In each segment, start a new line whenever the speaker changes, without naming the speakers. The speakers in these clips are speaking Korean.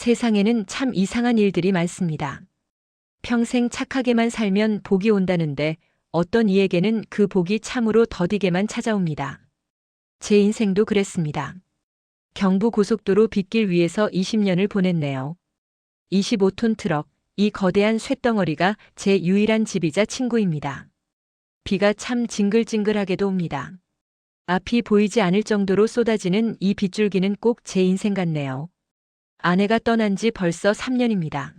세상에는 참 이상한 일들이 많습니다. 평생 착하게만 살면 복이 온다는데 어떤 이에게는 그 복이 참으로 더디게만 찾아옵니다. 제 인생도 그랬습니다. 경부고속도로 빗길 위에서 20년을 보냈네요. 25톤 트럭, 이 거대한 쇳덩어리가 제 유일한 집이자 친구입니다. 비가 참 징글징글하게도 옵니다. 앞이 보이지 않을 정도로 쏟아지는 이 빗줄기는 꼭 제 인생 같네요. 아내가 떠난 지 벌써 3년입니다.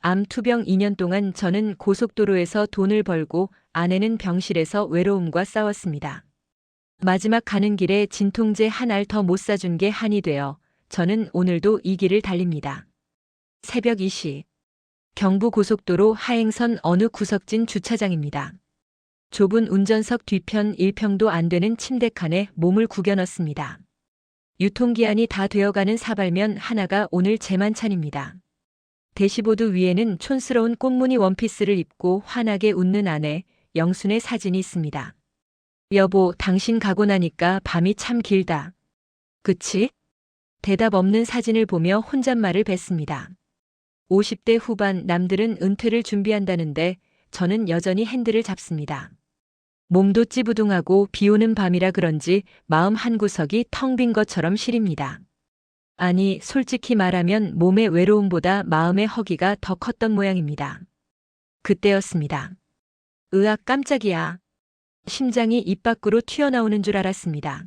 암 투병 2년 동안 저는 고속도로에서 돈을 벌고 아내는 병실에서 외로움과 싸웠습니다. 마지막 가는 길에 진통제 한 알 더 못 사준 게 한이 되어 저는 오늘도 이 길을 달립니다. 새벽 2시. 경부고속도로 하행선 어느 구석진 주차장입니다. 좁은 운전석 뒤편 1평도 안 되는 침대칸에 몸을 구겨 넣습니다. 유통기한이 다 되어가는 사발면 하나가 오늘 제 만찬입니다. 대시보드 위에는 촌스러운 꽃무늬 원피스를 입고 환하게 웃는 아내, 영순의 사진이 있습니다. 여보, 당신 가고 나니까 밤이 참 길다. 그치? 대답 없는 사진을 보며 혼잣말을 뱉습니다. 50대 후반 남들은 은퇴를 준비한다는데 저는 여전히 핸들을 잡습니다. 몸도 찌부둥하고 비 오는 밤이라 그런지 마음 한구석이 텅 빈 것처럼 시립니다. 아니, 솔직히 말하면 몸의 외로움보다 마음의 허기가 더 컸던 모양입니다. 그때였습니다. 으악, 깜짝이야. 심장이 입 밖으로 튀어나오는 줄 알았습니다.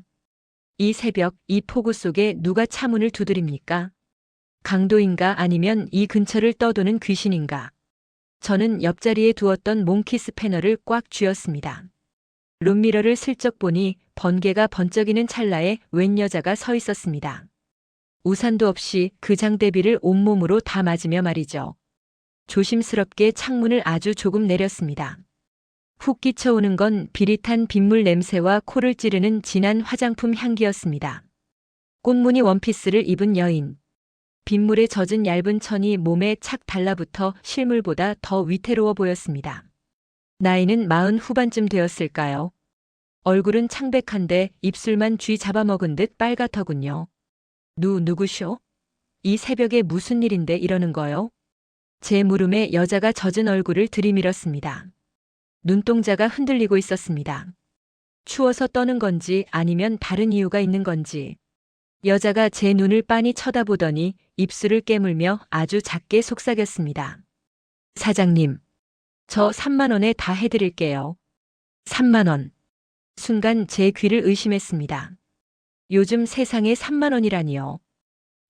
이 새벽, 이 폭우 속에 누가 차문을 두드립니까? 강도인가 아니면 이 근처를 떠도는 귀신인가? 저는 옆자리에 두었던 몽키 스패너를 꽉 쥐었습니다. 룸미러를 슬쩍 보니 번개가 번쩍이는 찰나에 웬 여자가 서 있었습니다. 우산도 없이 그 장대비를 온몸으로 다 맞으며 말이죠. 조심스럽게 창문을 아주 조금 내렸습니다. 훅 끼쳐오는 건 비릿한 빗물 냄새와 코를 찌르는 진한 화장품 향기였습니다. 꽃무늬 원피스를 입은 여인. 빗물에 젖은 얇은 천이 몸에 착 달라붙어 실물보다 더 위태로워 보였습니다. 나이는 40 후반쯤 되었을까요? 얼굴은 창백한데 입술만 쥐 잡아먹은 듯 빨갛더군요. 누구쇼? 이 새벽에 무슨 일인데 이러는 거요? 제 물음에 여자가 젖은 얼굴을 들이밀었습니다. 눈동자가 흔들리고 있었습니다. 추워서 떠는 건지 아니면 다른 이유가 있는 건지. 여자가 제 눈을 빤히 쳐다보더니 입술을 깨물며 아주 작게 속삭였습니다. 사장님, 저 3만 원에 다 해드릴게요. 3만 원. 순간 제 귀를 의심했습니다. 요즘 세상에 3만 원이라니요.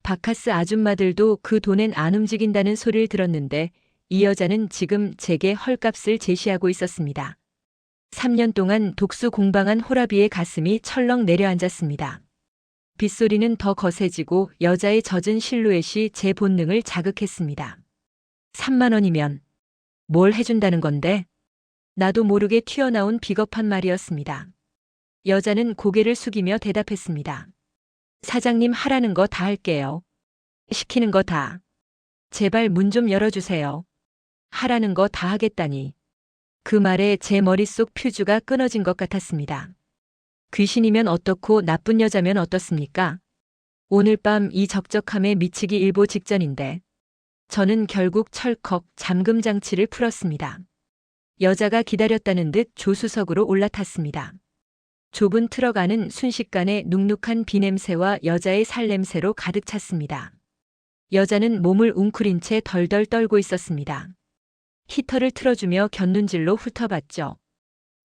바카스 아줌마들도 그 돈엔 안 움직인다는 소리를 들었는데 이 여자는 지금 제게 헐값을 제시하고 있었습니다. 3년 동안 독수 공방한 호라비의 가슴이 철렁 내려앉았습니다. 빗소리는 더 거세지고 여자의 젖은 실루엣이 제 본능을 자극했습니다. 3만 원이면 뭘 해준다는 건데? 나도 모르게 튀어나온 비겁한 말이었습니다. 여자는 고개를 숙이며 대답했습니다. 사장님 하라는 거 다 할게요. 시키는 거 다. 제발 문 좀 열어주세요. 하라는 거 다 하겠다니. 그 말에 제 머릿속 퓨즈가 끊어진 것 같았습니다. 귀신이면 어떻고 나쁜 여자면 어떻습니까? 오늘 밤 이 적적함에 미치기 일보 직전인데 저는 결국 철컥 잠금 장치를 풀었습니다. 여자가 기다렸다는 듯 조수석으로 올라탔습니다. 좁은 트럭 안은 순식간에 눅눅한 비냄새와 여자의 살냄새로 가득 찼습니다. 여자는 몸을 웅크린 채 덜덜 떨고 있었습니다. 히터를 틀어주며 곁눈질로 훑어봤죠.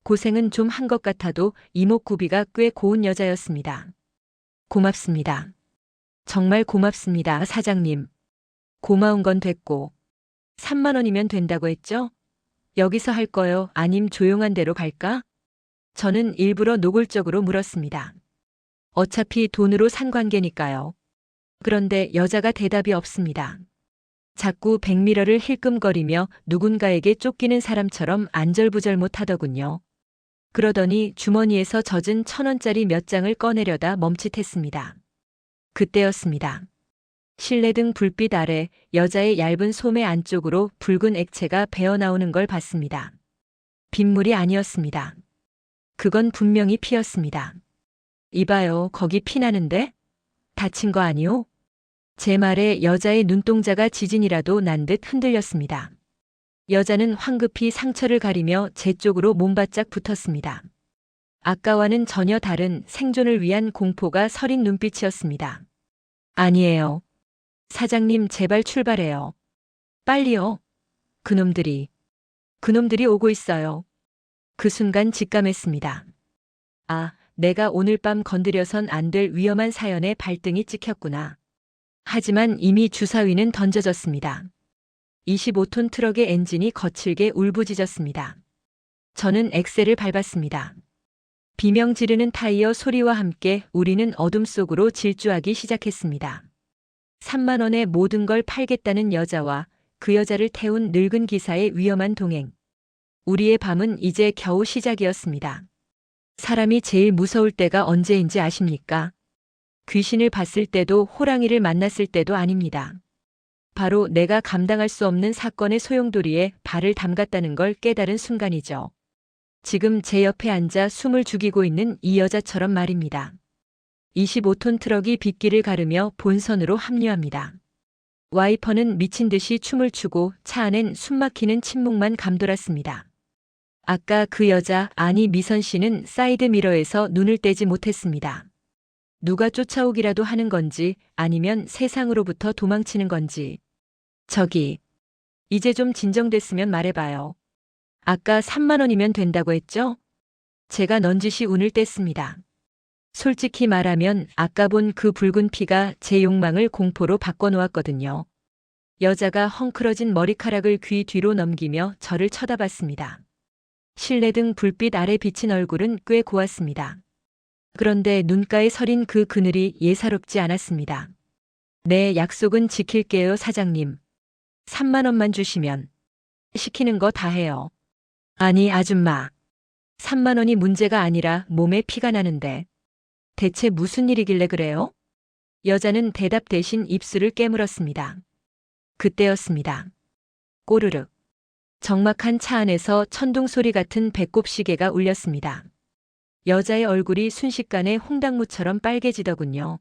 고생은 좀 한 것 같아도 이목구비가 꽤 고운 여자였습니다. 고맙습니다. 정말 고맙습니다, 사장님. 고마운 건 됐고. 3만 원이면 된다고 했죠? 여기서 할 거요? 아님 조용한 데로 갈까? 저는 일부러 노골적으로 물었습니다. 어차피 돈으로 산 관계니까요. 그런데 여자가 대답이 없습니다. 자꾸 백미러를 힐끔거리며 누군가에게 쫓기는 사람처럼 안절부절 못하더군요. 그러더니 주머니에서 젖은 1,000원짜리 몇 장을 꺼내려다 멈칫했습니다. 그때였습니다. 실내등 불빛 아래 여자의 얇은 소매 안쪽으로 붉은 액체가 배어나오는 걸 봤습니다. 빗물이 아니었습니다. 그건 분명히 피였습니다. 이봐요, 거기 피 나는데? 다친 거 아니오? 제 말에 여자의 눈동자가 지진이라도 난 듯 흔들렸습니다. 여자는 황급히 상처를 가리며 제 쪽으로 몸바짝 붙었습니다. 아까와는 전혀 다른 생존을 위한 공포가 서린 눈빛이었습니다. 아니에요. 사장님, 제발 출발해요. 빨리요. 그놈들이 오고 있어요. 그 순간 직감했습니다. 아, 내가 오늘 밤 건드려선 안 될 위험한 사연에 발등이 찍혔구나. 하지만 이미 주사위는 던져졌습니다. 25톤 트럭의 엔진이 거칠게 울부짖었습니다. 저는 엑셀을 밟았습니다. 비명 지르는 타이어 소리와 함께 우리는 어둠 속으로 질주하기 시작했습니다. 3만 원에 모든 걸 팔겠다는 여자와 그 여자를 태운 늙은 기사의 위험한 동행. 우리의 밤은 이제 겨우 시작이었습니다. 사람이 제일 무서울 때가 언제인지 아십니까? 귀신을 봤을 때도 호랑이를 만났을 때도 아닙니다. 바로 내가 감당할 수 없는 사건의 소용돌이에 발을 담갔다는 걸 깨달은 순간이죠. 지금 제 옆에 앉아 숨을 죽이고 있는 이 여자처럼 말입니다. 25톤 트럭이 빗길을 가르며 본선으로 합류합니다. 와이퍼는 미친 듯이 춤을 추고 차 안엔 숨막히는 침묵만 감돌았습니다. 아까 그 여자, 아니 미선 씨는 사이드 미러에서 눈을 떼지 못했습니다. 누가 쫓아오기라도 하는 건지 아니면 세상으로부터 도망치는 건지. 저기, 이제 좀 진정됐으면 말해봐요. 아까 3만 원이면 된다고 했죠? 제가 넌지시 운을 뗐습니다. 솔직히 말하면 아까 본 그 붉은 피가 제 욕망을 공포로 바꿔놓았거든요. 여자가 헝클어진 머리카락을 귀 뒤로 넘기며 저를 쳐다봤습니다. 실내등 불빛 아래 비친 얼굴은 꽤 고왔습니다. 그런데 눈가에 서린 그 그늘이 예사롭지 않았습니다. 내 약속은 지킬게요, 사장님. 3만 원만 주시면 시키는 거 다 해요. 아니, 아줌마. 3만 원이 문제가 아니라 몸에 피가 나는데. 대체 무슨 일이길래 그래요? 여자는 대답 대신 입술을 깨물었습니다. 그때였습니다. 꼬르륵. 적막한 차 안에서 천둥 소리 같은 배꼽 시계가 울렸습니다. 여자의 얼굴이 순식간에 홍당무처럼 빨개지더군요.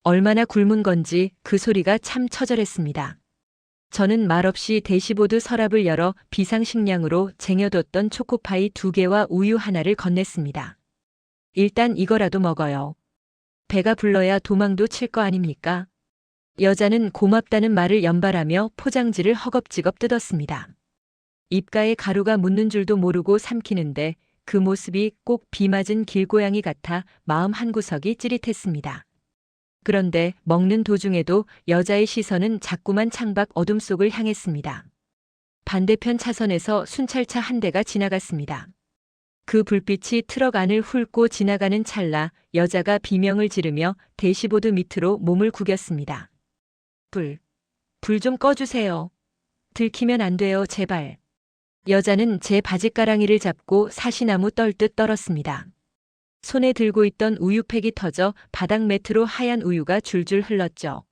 얼마나 굶은 건지 그 소리가 참 처절했습니다. 저는 말없이 대시보드 서랍을 열어 비상식량으로 쟁여뒀던 초코파이 2개와 우유 하나를 건넸습니다. 일단 이거라도 먹어요. 배가 불러야 도망도 칠 거 아닙니까? 여자는 고맙다는 말을 연발하며 포장지를 허겁지겁 뜯었습니다. 입가에 가루가 묻는 줄도 모르고 삼키는데 그 모습이 꼭 비 맞은 길고양이 같아 마음 한구석이 찌릿했습니다. 그런데 먹는 도중에도 여자의 시선은 자꾸만 창밖 어둠 속을 향했습니다. 반대편 차선에서 순찰차 한 대가 지나갔습니다. 그 불빛이 트럭 안을 훑고 지나가는 찰나 여자가 비명을 지르며 대시보드 밑으로 몸을 구겼습니다. 불 좀 꺼주세요. 들키면 안 돼요, 제발. 여자는 제 바짓가랑이를 잡고 사시나무 떨듯 떨었습니다. 손에 들고 있던 우유팩이 터져 바닥 매트로 하얀 우유가 줄줄 흘렀죠.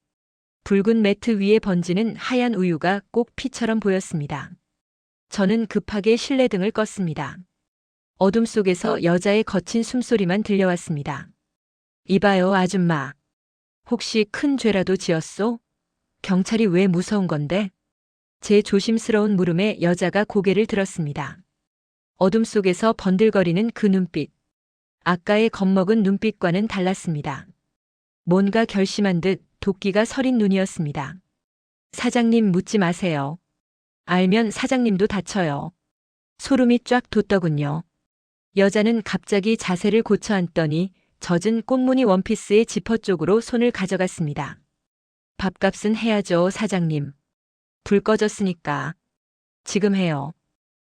붉은 매트 위에 번지는 하얀 우유가 꼭 피처럼 보였습니다. 저는 급하게 실내등을 껐습니다. 어둠 속에서 여자의 거친 숨소리만 들려왔습니다. 이봐요, 아줌마. 혹시 큰 죄라도 지었소? 경찰이 왜 무서운 건데? 제 조심스러운 물음에 여자가 고개를 들었습니다. 어둠 속에서 번들거리는 그 눈빛. 아까의 겁먹은 눈빛과는 달랐습니다. 뭔가 결심한 듯 도끼가 서린 눈이었습니다. 사장님, 묻지 마세요. 알면 사장님도 다쳐요. 소름이 쫙 돋더군요. 여자는 갑자기 자세를 고쳐 앉더니 젖은 꽃무늬 원피스의 지퍼 쪽으로 손을 가져갔습니다. 밥값은 해야죠, 사장님. 불 꺼졌으니까. 지금 해요.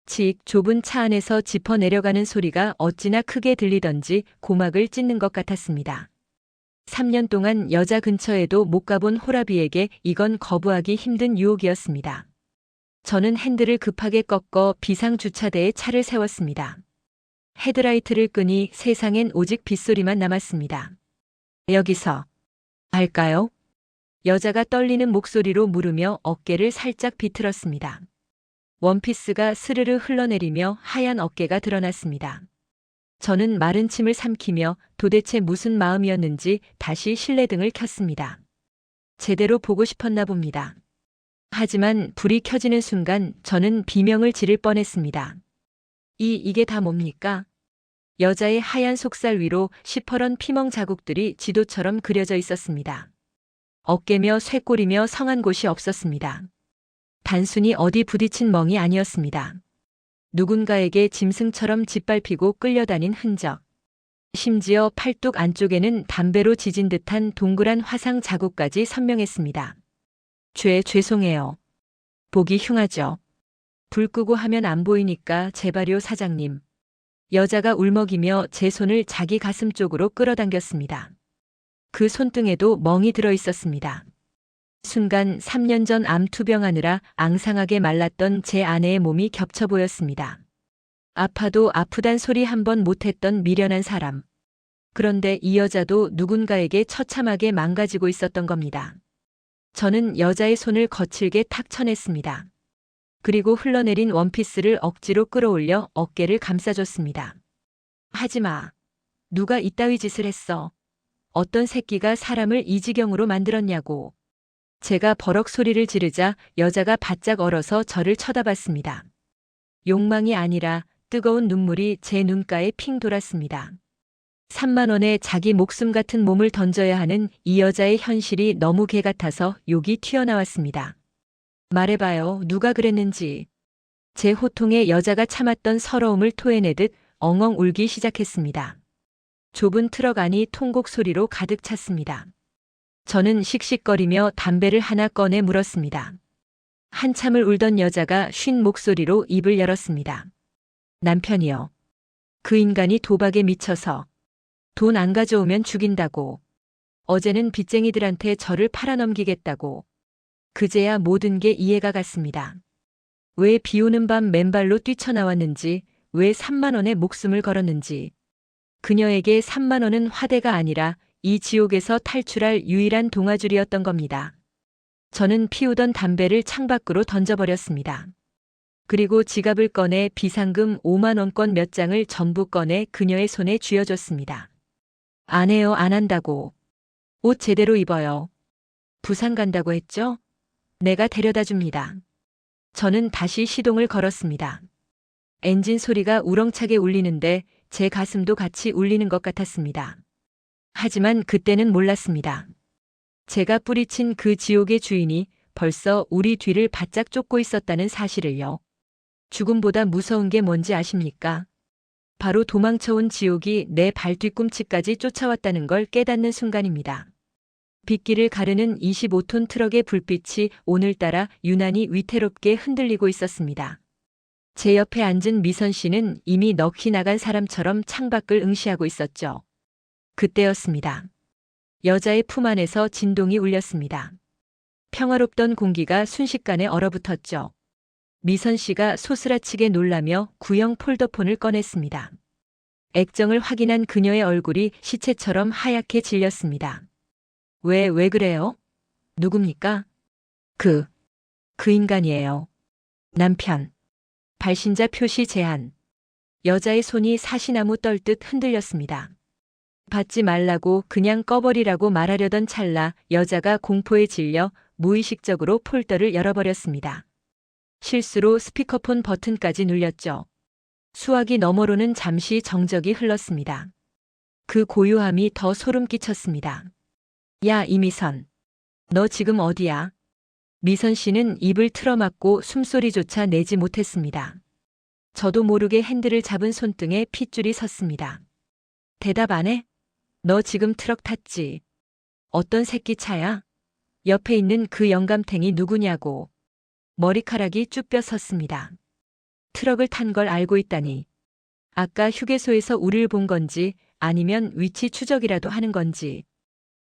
칙. 좁은 차 안에서 지퍼 내려가는 소리가 어찌나 크게 들리던지 고막을 찢는 것 같았습니다. 3년 동안 여자 근처에도 못 가본 호라비에게 이건 거부하기 힘든 유혹이었습니다. 저는 핸들을 급하게 꺾어 비상주차대에 차를 세웠습니다. 헤드라이트를 끄니 세상엔 오직 빗소리만 남았습니다. 여기서 할까요? 여자가 떨리는 목소리로 물으며 어깨를 살짝 비틀었습니다. 원피스가 스르르 흘러내리며 하얀 어깨가 드러났습니다. 저는 마른 침을 삼키며 도대체 무슨 마음이었는지 다시 실내등을 켰습니다. 제대로 보고 싶었나 봅니다. 하지만 불이 켜지는 순간 저는 비명을 지를 뻔했습니다. 이게 다 뭡니까? 여자의 하얀 속살 위로 시퍼런 피멍 자국들이 지도처럼 그려져 있었습니다. 어깨며 쇄골이며 성한 곳이 없었습니다. 단순히 어디 부딪힌 멍이 아니었습니다. 누군가에게 짐승처럼 짓밟히고 끌려다닌 흔적. 심지어 팔뚝 안쪽에는 담배로 지진 듯한 동그란 화상 자국까지 선명했습니다. 죄송해요. 보기 흉하죠. 불 끄고 하면 안 보이니까 제발요 사장님. 여자가 울먹이며 제 손을 자기 가슴 쪽으로 끌어당겼습니다. 그 손등에도 멍이 들어 있었습니다. 순간 3년 전 암 투병하느라 앙상하게 말랐던 제 아내의 몸이 겹쳐 보였습니다. 아파도 아프단 소리 한 번 못했던 미련한 사람. 그런데 이 여자도 누군가에게 처참하게 망가지고 있었던 겁니다. 저는 여자의 손을 거칠게 탁 쳐냈습니다. 그리고 흘러내린 원피스를 억지로 끌어올려 어깨를 감싸줬습니다. 하지 마. 누가 이따위 짓을 했어. 어떤 새끼가 사람을 이 지경으로 만들었냐고. 제가 버럭 소리를 지르자 여자가 바짝 얼어서 저를 쳐다봤습니다. 욕망이 아니라 뜨거운 눈물이 제 눈가에 핑 돌았습니다. 3만 원에 자기 목숨 같은 몸을 던져야 하는 이 여자의 현실이 너무 개 같아서 욕이 튀어나왔습니다. 말해봐요. 누가 그랬는지. 제 호통에 여자가 참았던 서러움을 토해내듯 엉엉 울기 시작했습니다. 좁은 트럭 안이 통곡 소리로 가득 찼습니다. 저는 씩씩거리며 담배를 하나 꺼내 물었습니다. 한참을 울던 여자가 쉰 목소리로 입을 열었습니다. 남편이요. 그 인간이 도박에 미쳐서 돈 안 가져오면 죽인다고. 어제는 빚쟁이들한테 저를 팔아넘기겠다고. 그제야 모든 게 이해가 갔습니다. 왜 비 오는 밤 맨발로 뛰쳐나왔는지, 왜 3만 원에 목숨을 걸었는지. 그녀에게 3만 원은 화대가 아니라 이 지옥에서 탈출할 유일한 동아줄이었던 겁니다. 저는 피우던 담배를 창밖으로 던져버렸습니다. 그리고 지갑을 꺼내 비상금 5만 원권 몇 장을 전부 꺼내 그녀의 손에 쥐어줬습니다. 안 해요, 안 한다고. 옷 제대로 입어요. 부산 간다고 했죠? 내가 데려다 줍니다. 저는 다시 시동을 걸었습니다. 엔진 소리가 우렁차게 울리는데 제 가슴도 같이 울리는 것 같았습니다. 하지만 그때는 몰랐습니다. 제가 뿌리친 그 지옥의 주인이 벌써 우리 뒤를 바짝 쫓고 있었다는 사실을요. 죽음보다 무서운 게 뭔지 아십니까? 바로 도망쳐온 지옥이 내 발 뒤꿈치까지 쫓아왔다는 걸 깨닫는 순간입니다. 빗길을 가르는 25톤 트럭의 불빛이 오늘따라 유난히 위태롭게 흔들리고 있었습니다. 제 옆에 앉은 미선 씨는 이미 넋이 나간 사람처럼 창밖을 응시하고 있었죠. 그때였습니다. 여자의 품 안에서 진동이 울렸습니다. 평화롭던 공기가 순식간에 얼어붙었죠. 미선 씨가 소스라치게 놀라며 구형 폴더폰을 꺼냈습니다. 액정을 확인한 그녀의 얼굴이 시체처럼 하얗게 질렸습니다. 왜 그래요? 누굽니까? 그 인간이에요. 남편. 발신자 표시 제한. 여자의 손이 사시나무 떨듯 흔들렸습니다. 받지 말라고 그냥 꺼버리라고 말하려던 찰나 여자가 공포에 질려 무의식적으로 폴더를 열어버렸습니다. 실수로 스피커폰 버튼까지 눌렸죠. 수화기 너머로는 잠시 정적이 흘렀습니다. 그 고요함이 더 소름 끼쳤습니다. 야, 이미선. 너 지금 어디야? 미선 씨는 입을 틀어막고 숨소리조차 내지 못했습니다. 저도 모르게 핸들을 잡은 손등에 핏줄이 섰습니다. 대답 안 해? 너 지금 트럭 탔지? 어떤 새끼 차야? 옆에 있는 그 영감탱이 누구냐고. 머리카락이 쭈뼛 섰습니다. 트럭을 탄 걸 알고 있다니. 아까 휴게소에서 우릴 본 건지 아니면 위치 추적이라도 하는 건지.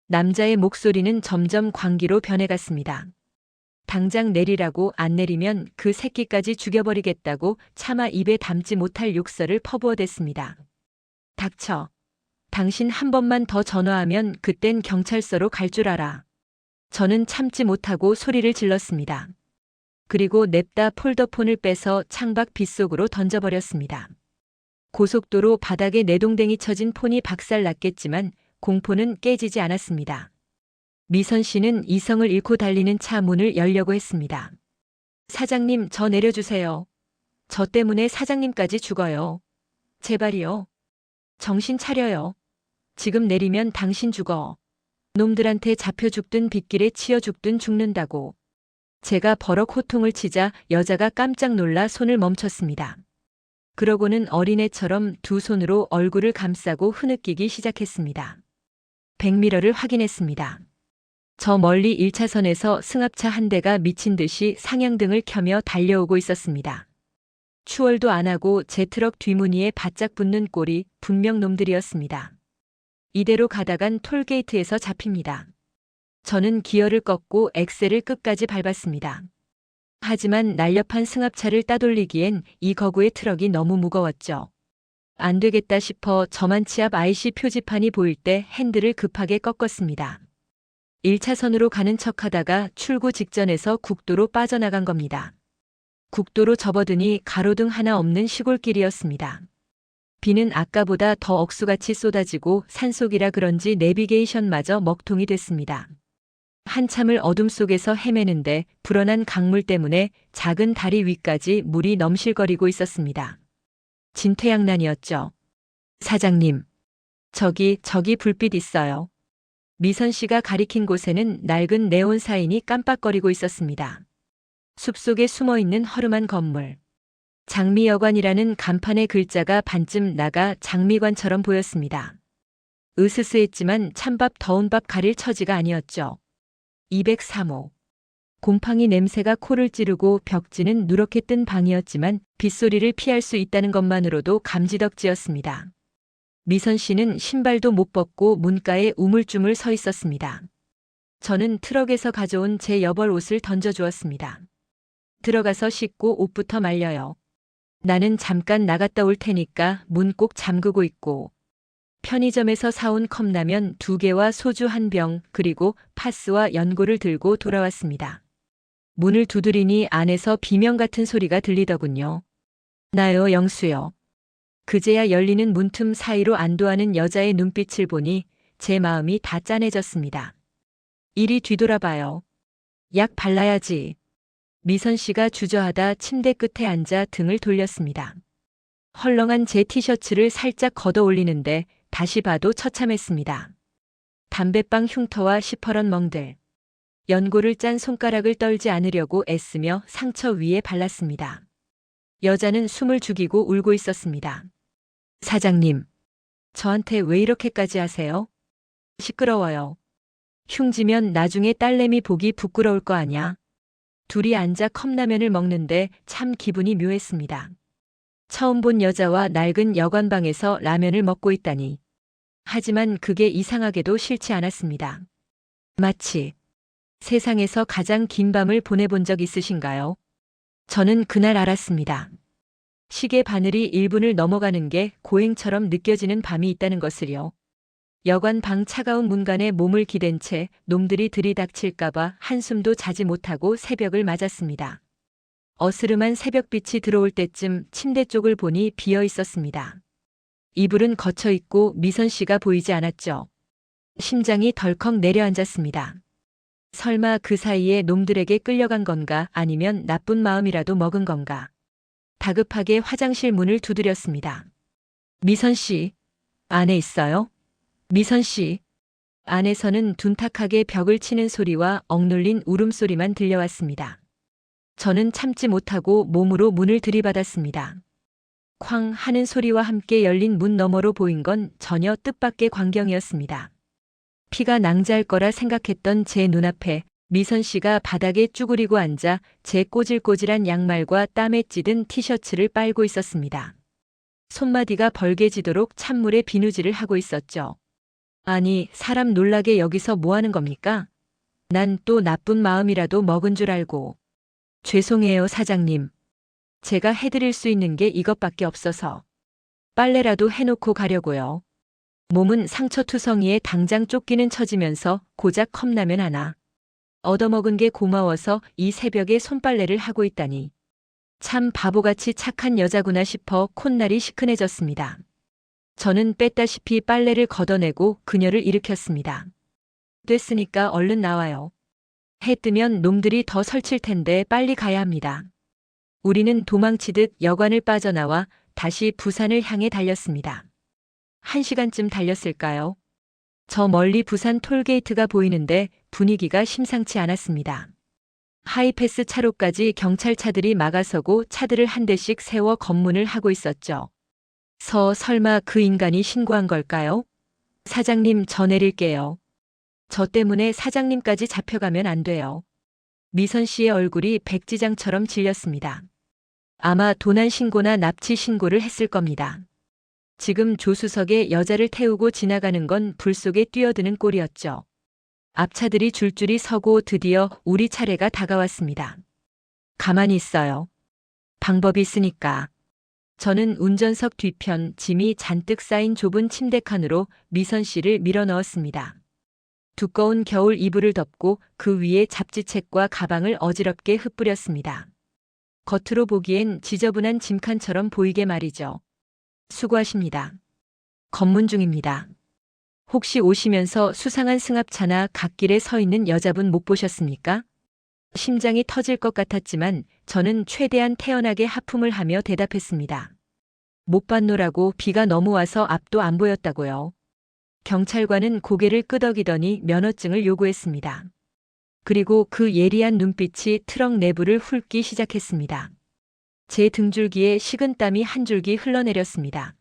남자의 목소리는 점점 광기로 변해갔습니다. 당장 내리라고, 안 내리면 그 새끼까지 죽여버리겠다고 차마 입에 담지 못할 욕설을 퍼부어댔습니다. 닥쳐. 당신 한 번만 더 전화하면 그땐 경찰서로 갈 줄 알아. 저는 참지 못하고 소리를 질렀습니다. 그리고 냅다 폴더폰을 빼서 창밖 빗속으로 던져버렸습니다. 고속도로 바닥에 내동댕이 쳐진 폰이 박살났겠지만 공포는 깨지지 않았습니다. 미선 씨는 이성을 잃고 달리는 차 문을 열려고 했습니다. 사장님, 저 내려주세요. 저 때문에 사장님까지 죽어요. 제발이요. 정신 차려요. 지금 내리면 당신 죽어. 놈들한테 잡혀 죽든 빗길에 치여 죽든 죽는다고. 제가 버럭 호통을 치자 여자가 깜짝 놀라 손을 멈췄습니다. 그러고는 어린애처럼 두 손으로 얼굴을 감싸고 흐느끼기 시작했습니다. 백미러를 확인했습니다. 저 멀리 1차선에서 승합차 한 대가 미친 듯이 상향등을 켜며 달려오고 있었습니다. 추월도 안 하고 제 트럭 뒷무늬에 바짝 붙는 꼴이 분명 놈들이었습니다. 이대로 가다간 톨게이트에서 잡힙니다. 저는 기어를 꺾고 엑셀을 끝까지 밟았습니다. 하지만 날렵한 승합차를 따돌리기엔 이 거구의 트럭이 너무 무거웠죠. 안 되겠다 싶어 저만치 앞 IC 표지판이 보일 때 핸들을 급하게 꺾었습니다. 1차선으로 가는 척하다가 출구 직전에서 국도로 빠져나간 겁니다. 국도로 접어드니 가로등 하나 없는 시골길이었습니다. 비는 아까보다 더 억수같이 쏟아지고 산속이라 그런지 내비게이션마저 먹통이 됐습니다. 한참을 어둠 속에서 헤매는데 불어난 강물 때문에 작은 다리 위까지 물이 넘실거리고 있었습니다. 진퇴양난이었죠. 사장님, 저기 불빛 있어요. 미선 씨가 가리킨 곳에는 낡은 네온 사인이 깜빡거리고 있었습니다. 숲속에 숨어있는 허름한 건물. 장미여관이라는 간판의 글자가 반쯤 나가 장미관처럼 보였습니다. 으스스했지만 찬밥 더운 밥 가릴 처지가 아니었죠. 203호. 곰팡이 냄새가 코를 찌르고 벽지는 누렇게 뜬 방이었지만 빗소리를 피할 수 있다는 것만으로도 감지덕지였습니다. 미선 씨는 신발도 못 벗고 문가에 우물쭈물 서 있었습니다. 저는 트럭에서 가져온 제 여벌 옷을 던져주었습니다. 들어가서 씻고 옷부터 말려요. 나는 잠깐 나갔다 올 테니까 문 꼭 잠그고 있고. 편의점에서 사온 컵라면 2개와 소주 1병 그리고 파스와 연고를 들고 돌아왔습니다. 문을 두드리니 안에서 비명 같은 소리가 들리더군요. 나요, 영수요. 그제야 열리는 문틈 사이로 안도하는 여자의 눈빛을 보니 제 마음이 다 짠해졌습니다. 이리 뒤돌아봐요. 약 발라야지. 미선 씨가 주저하다 침대 끝에 앉아 등을 돌렸습니다. 헐렁한 제 티셔츠를 살짝 걷어 올리는데 다시 봐도 처참했습니다. 담배빵 흉터와 시퍼런 멍들. 연고를 짠 손가락을 떨지 않으려고 애쓰며 상처 위에 발랐습니다. 여자는 숨을 죽이고 울고 있었습니다. 사장님, 저한테 왜 이렇게까지 하세요? 시끄러워요. 흉지면 나중에 딸내미 보기 부끄러울 거 아냐. 둘이 앉아 컵라면을 먹는데 참 기분이 묘했습니다. 처음 본 여자와 낡은 여관방에서 라면을 먹고 있다니. 하지만 그게 이상하게도 싫지 않았습니다. 마치 세상에서 가장 긴 밤을 보내본 적 있으신가요? 저는 그날 알았습니다. 시계 바늘이 1분을 넘어가는 게 고행처럼 느껴지는 밤이 있다는 것을요. 여관 방 차가운 문간에 몸을 기댄 채 놈들이 들이닥칠까봐 한숨도 자지 못하고 새벽을 맞았습니다. 어스름한 새벽빛이 들어올 때쯤 침대 쪽을 보니 비어 있었습니다. 이불은 거쳐 있고 미선 씨가 보이지 않았죠. 심장이 덜컥 내려앉았습니다. 설마 그 사이에 놈들에게 끌려간 건가 아니면 나쁜 마음이라도 먹은 건가. 다급하게 화장실 문을 두드렸습니다. 미선 씨, 안에 있어요? 미선 씨. 안에서는 둔탁하게 벽을 치는 소리와 억눌린 울음소리만 들려왔습니다. 저는 참지 못하고 몸으로 문을 들이받았습니다. 쾅 하는 소리와 함께 열린 문 너머로 보인 건 전혀 뜻밖의 광경이었습니다. 피가 낭자할 거라 생각했던 제 눈앞에 미선 씨가 바닥에 쭈그리고 앉아 제 꼬질꼬질한 양말과 땀에 찌든 티셔츠를 빨고 있었습니다. 손마디가 벌개지도록 찬물에 비누질을 하고 있었죠. 아니, 사람 놀라게 여기서 뭐 하는 겁니까? 난 또 나쁜 마음이라도 먹은 줄 알고. 죄송해요, 사장님. 제가 해드릴 수 있는 게 이것밖에 없어서. 빨래라도 해놓고 가려고요. 몸은 상처투성이에 당장 쫓기는 처지면서 고작 컵라면 하나. 얻어먹은 게 고마워서 이 새벽에 손빨래를 하고 있다니. 참 바보같이 착한 여자구나 싶어 콧날이 시큰해졌습니다. 저는 뺐다시피 빨래를 걷어내고 그녀를 일으켰습니다. 됐으니까 얼른 나와요. 해 뜨면 놈들이 더 설칠 텐데 빨리 가야 합니다. 우리는 도망치듯 여관을 빠져나와 다시 부산을 향해 달렸습니다. 1시간쯤 달렸을까요? 저 멀리 부산 톨게이트가 보이는데 분위기가 심상치 않았습니다. 하이패스 차로까지 경찰차들이 막아서고 차들을 한 대씩 세워 검문을 하고 있었죠. 설마 그 인간이 신고한 걸까요? 사장님, 저 내릴게요. 저 때문에 사장님까지 잡혀가면 안 돼요. 미선 씨의 얼굴이 백지장처럼 질렸습니다. 아마 도난 신고나 납치 신고를 했을 겁니다. 지금 조수석에 여자를 태우고 지나가는 건 불 속에 뛰어드는 꼴이었죠. 앞차들이 줄줄이 서고 드디어 우리 차례가 다가왔습니다. 가만히 있어요. 방법이 있으니까. 저는 운전석 뒤편 짐이 잔뜩 쌓인 좁은 침대 칸으로 미선 씨를 밀어 넣었습니다. 두꺼운 겨울 이불을 덮고 그 위에 잡지책과 가방을 어지럽게 흩뿌렸습니다. 겉으로 보기엔 지저분한 짐칸처럼 보이게 말이죠. 수고하십니다. 검문 중입니다. 혹시 오시면서 수상한 승합차나 갓길에 서 있는 여자분 못 보셨습니까? 심장이 터질 것 같았지만 저는 최대한 태연하게 하품을 하며 대답했습니다. 못 봤노라고. 비가 너무 와서 앞도 안 보였다고요. 경찰관은 고개를 끄덕이더니 면허증을 요구했습니다. 그리고 그 예리한 눈빛이 트럭 내부를 훑기 시작했습니다. 제 등줄기에 식은땀이 한 줄기 흘러내렸습니다.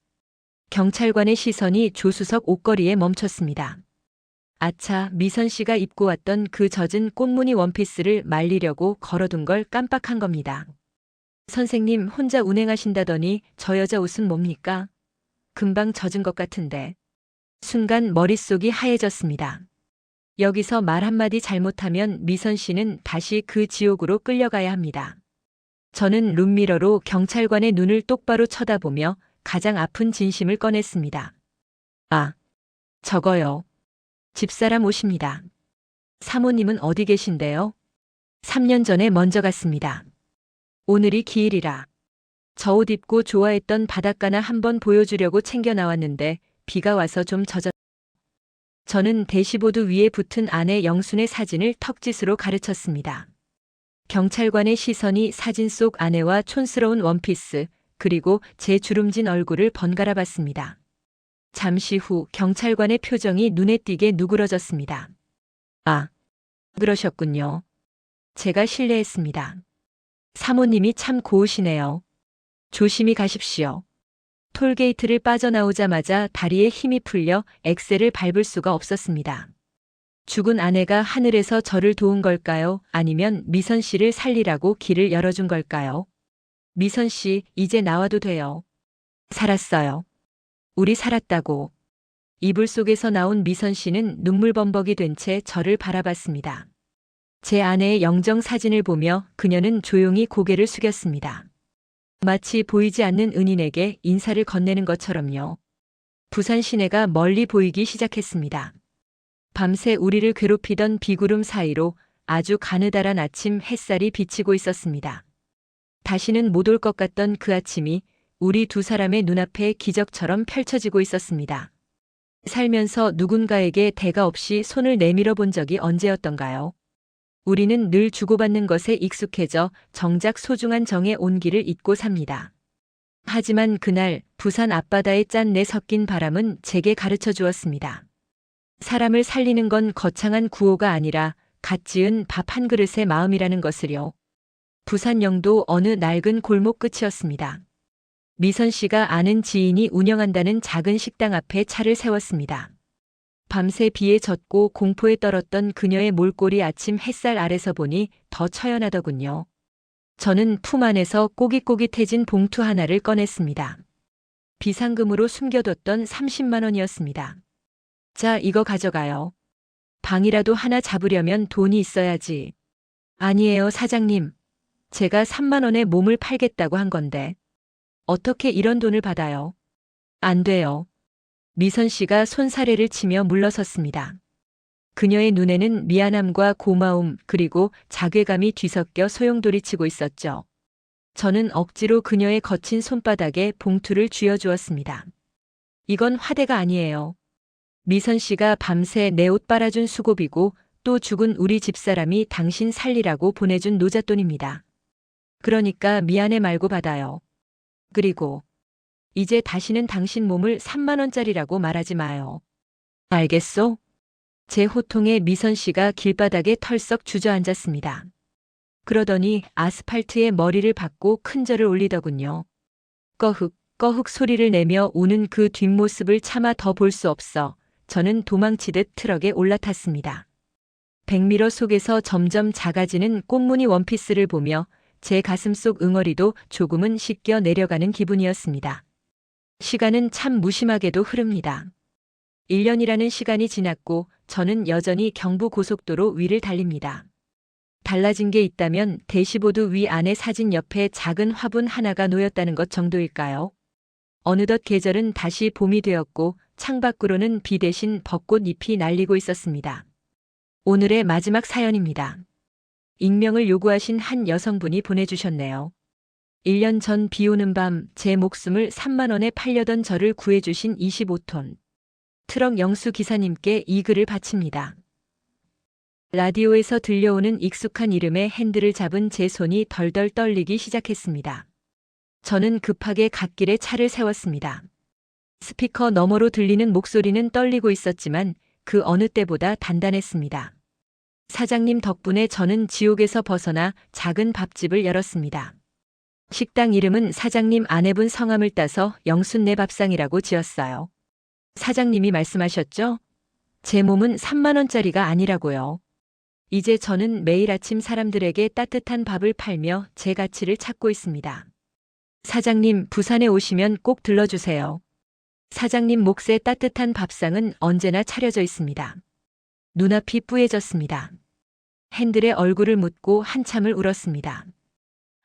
경찰관의 시선이 조수석 옷걸이에 멈췄습니다. 아차, 미선 씨가 입고 왔던 그 젖은 꽃무늬 원피스를 말리려고 걸어둔 걸 깜빡한 겁니다. 선생님, 혼자 운행하신다더니 저 여자 옷은 뭡니까? 금방 젖은 것 같은데. 순간 머릿속이 하얘졌습니다. 여기서 말 한마디 잘못하면 미선 씨는 다시 그 지옥으로 끌려가야 합니다. 저는 룸미러로 경찰관의 눈을 똑바로 쳐다보며 가장 아픈 진심을 꺼냈습니다. 아, 저거요. 집사람 옷입니다. 사모님은 어디 계신데요? 3년 전에 먼저 갔습니다. 오늘이 기일이라. 저 옷 입고 좋아했던 바닷가나 한번 보여주려고 챙겨 나왔는데 비가 와서 좀 젖었. 저는 대시보드 위에 붙은 아내 영순의 사진을 턱짓으로 가르쳤습니다. 경찰관의 시선이 사진 속 아내와 촌스러운 원피스, 그리고 제 주름진 얼굴을 번갈아 봤습니다. 잠시 후 경찰관의 표정이 눈에 띄게 누그러졌습니다. 아, 그러셨군요. 제가 실례했습니다. 사모님이 참 고우시네요. 조심히 가십시오. 톨게이트를 빠져나오자마자 다리에 힘이 풀려 엑셀을 밟을 수가 없었습니다. 죽은 아내가 하늘에서 저를 도운 걸까요? 아니면 미선 씨를 살리라고 길을 열어준 걸까요? 미선 씨, 이제 나와도 돼요. 살았어요. 우리 살았다고. 이불 속에서 나온 미선 씨는 눈물범벅이 된 채 저를 바라봤습니다. 제 아내의 영정 사진을 보며 그녀는 조용히 고개를 숙였습니다. 마치 보이지 않는 은인에게 인사를 건네는 것처럼요. 부산 시내가 멀리 보이기 시작했습니다. 밤새 우리를 괴롭히던 비구름 사이로 아주 가느다란 아침 햇살이 비치고 있었습니다. 다시는 못 올 것 같던 그 아침이 우리 두 사람의 눈앞에 기적처럼 펼쳐지고 있었습니다. 살면서 누군가에게 대가 없이 손을 내밀어 본 적이 언제였던가요? 우리는 늘 주고받는 것에 익숙해져 정작 소중한 정의 온기를 잊고 삽니다. 하지만 그날 부산 앞바다에 짠내 섞인 바람은 제게 가르쳐 주었습니다. 사람을 살리는 건 거창한 구호가 아니라 갓 지은 밥 한 그릇의 마음이라는 것을요. 부산 영도 어느 낡은 골목 끝이었습니다. 미선 씨가 아는 지인이 운영한다는 작은 식당 앞에 차를 세웠습니다. 밤새 비에 젖고 공포에 떨었던 그녀의 몰골이 아침 햇살 아래서 보니 더 처연하더군요. 저는 품 안에서 꼬깃꼬깃해진 봉투 하나를 꺼냈습니다. 비상금으로 숨겨뒀던 30만 원이었습니다. 자, 이거 가져가요. 방이라도 하나 잡으려면 돈이 있어야지. 아니에요, 사장님. 제가 3만 원에 몸을 팔겠다고 한 건데. 어떻게 이런 돈을 받아요? 안 돼요. 미선 씨가 손사래를 치며 물러섰습니다. 그녀의 눈에는 미안함과 고마움 그리고 자괴감이 뒤섞여 소용돌이치고 있었죠. 저는 억지로 그녀의 거친 손바닥에 봉투를 쥐어주었습니다. 이건 화대가 아니에요. 미선 씨가 밤새 내 옷 빨아준 수고비고 또 죽은 우리 집사람이 당신 살리라고 보내준 노잣돈입니다. 그러니까 미안해 말고 받아요. 그리고 이제 다시는 당신 몸을 3만 원짜리라고 말하지 마요. 알겠소? 제 호통에 미선 씨가 길바닥에 털썩 주저앉았습니다. 그러더니 아스팔트에 머리를 박고 큰 절을 올리더군요. 꺼흑, 꺼흑 소리를 내며 우는 그 뒷모습을 차마 더 볼 수 없어 저는 도망치듯 트럭에 올라탔습니다. 백미러 속에서 점점 작아지는 꽃무늬 원피스를 보며 제 가슴 속 응어리도 조금은 씻겨 내려가는 기분이었습니다. 시간은 참 무심하게도 흐릅니다. 1년이라는 시간이 지났고 저는 여전히 경부고속도로 위를 달립니다. 달라진 게 있다면 대시보드 위 안의 사진 옆에 작은 화분 하나가 놓였다는 것 정도일까요? 어느덧 계절은 다시 봄이 되었고 창밖으로는 비 대신 벚꽃 잎이 날리고 있었습니다. 오늘의 마지막 사연입니다. 익명을 요구하신 한 여성분이 보내주셨네요. 1년 전 비 오는 밤 제 목숨을 3만 원에 팔려던 저를 구해주신 25톤. 트럭 영수 기사님께 이 글을 바칩니다. 라디오에서 들려오는 익숙한 이름의 핸들을 잡은 제 손이 덜덜 떨리기 시작했습니다. 저는 급하게 갓길에 차를 세웠습니다. 스피커 너머로 들리는 목소리는 떨리고 있었지만 그 어느 때보다 단단했습니다. 사장님 덕분에 저는 지옥에서 벗어나 작은 밥집을 열었습니다. 식당 이름은 사장님 아내분 성함을 따서 영순네 밥상이라고 지었어요. 사장님이 말씀하셨죠? 제 몸은 3만 원짜리가 아니라고요. 이제 저는 매일 아침 사람들에게 따뜻한 밥을 팔며 제 가치를 찾고 있습니다. 사장님, 부산에 오시면 꼭 들러주세요. 사장님 몫의 따뜻한 밥상은 언제나 차려져 있습니다. 눈앞이 뿌얘졌습니다. 핸들에 얼굴을 묻고 한참을 울었습니다.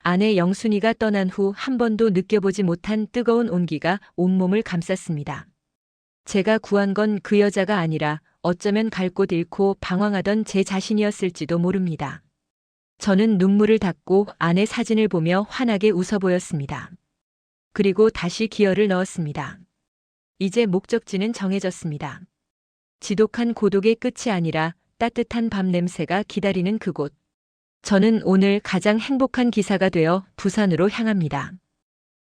아내 영순이가 떠난 후 한 번도 느껴보지 못한 뜨거운 온기가 온몸을 감쌌습니다. 제가 구한 건 그 여자가 아니라 어쩌면 갈 곳 잃고 방황하던 제 자신이었을지도 모릅니다. 저는 눈물을 닦고 아내 사진을 보며 환하게 웃어 보였습니다. 그리고 다시 기어를 넣었습니다. 이제 목적지는 정해졌습니다. 지독한 고독의 끝이 아니라 따뜻한 밤 냄새가 기다리는 그곳. 저는 오늘 가장 행복한 기사가 되어 부산으로 향합니다.